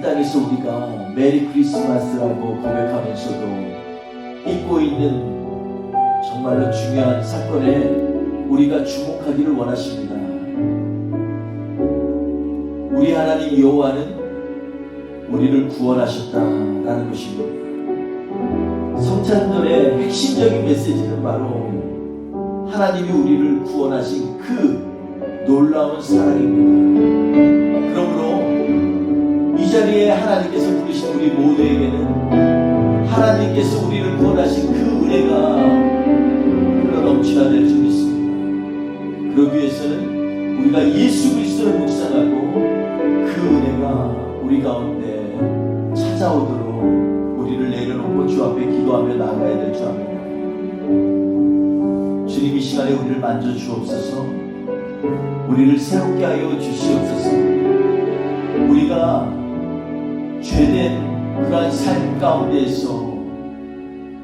땅에서 우리가 메리 크리스마스라고 고백하면서도 잊고 있는 정말로 중요한 사건에 우리가 주목하기를 원하십니다. 우리 하나님 여호와는 우리를 구원하셨다라는 것입니다. 성찬절의 핵심적인 메시지는 바로 하나님이 우리를 구원하신 그 놀라운 사랑입니다. 그러므로 이 자리에 하나님께서 부르신 우리 모두에게는 하나님께서 우리를 구원하신 그 은혜가 흘러넘쳐야 될 줄 믿습니다. 그러기 위해서는 우리가 예수 그리스도를 묵상하고 그 은혜가 우리 가운데 찾아오도록 우리를 내려놓고 주 앞에 기도하며 나아가야 될 줄 압니다. 주님, 이 시간에 우리를 만져주옵소서. 우리를 새롭게 하여 주시옵소서. 우리가 죄된 그러한 삶 가운데에서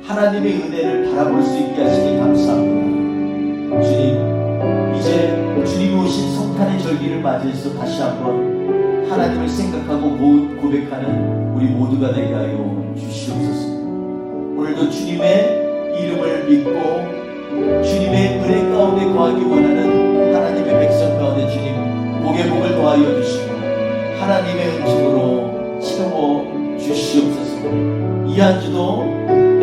하나님의 은혜를 바라볼 수 있게 하시니 감사합니다. 주님, 이제 주님이 오신 성탄의 절기를 맞이해서 다시 한번 하나님을 생각하고 고백하는 우리 모두가 되게 하여 주시옵소서. 오늘도 주님의 이름을 믿고 주님의 은혜 가운데 거하기 원하는 하나님의 백성 가운데 주님 복의 복을 더하여 주시고 하나님의 은총으로 채워 주시옵소서. 이 한 주도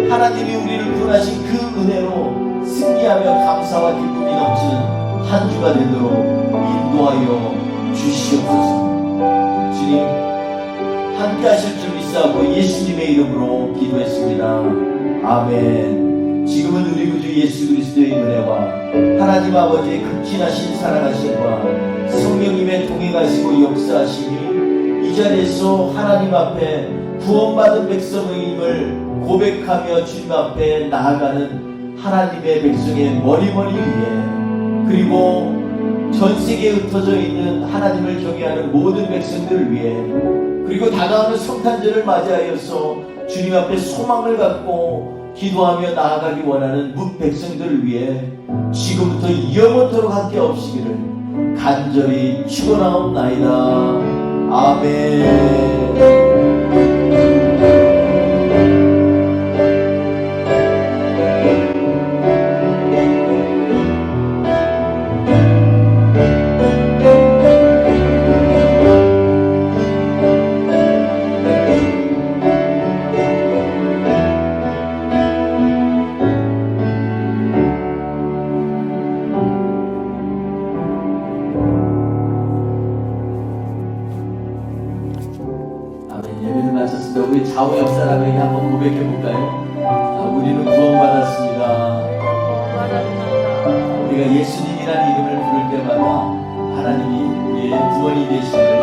하나님이 우리를 구원하신 그 은혜로 승리하며 감사와 기쁨이 넘치는 한 주가 되도록 인도하여 주시옵소서. 주님, 함께 하실 줄 믿사오고 예수님의 이름으로 기도했습니다. 아멘. 지금은 우리 구주 예수 그리스도의 은혜와 하나님 아버지의 극진하신 사랑하심과 성령님의 동행하시고 역사하심이 이 자리에서 하나님 앞에 구원받은 백성임을 고백하며 주님 앞에 나아가는 하나님의 백성의 머리머리 위에, 그리고 전 세계에 흩어져 있는 하나님을 경외하는 모든 백성들을 위해, 그리고 다가오는 성탄절을 맞이하여서 주님 앞에 소망을 갖고 기도하며 나아가기 원하는 뭇 백성들을 위해 지금부터 영원토록 함께 없으기를 간절히 축원하옵나이다. 아멘. 예배를 마쳤습니다. 우리 좌우 옆 사람에게 한번 고백해 볼까요? 우리는 구원받았습니다. 우리가 예수님이라는 이름을 부를 때마다 하나님이 우리의 구원이 되시는 또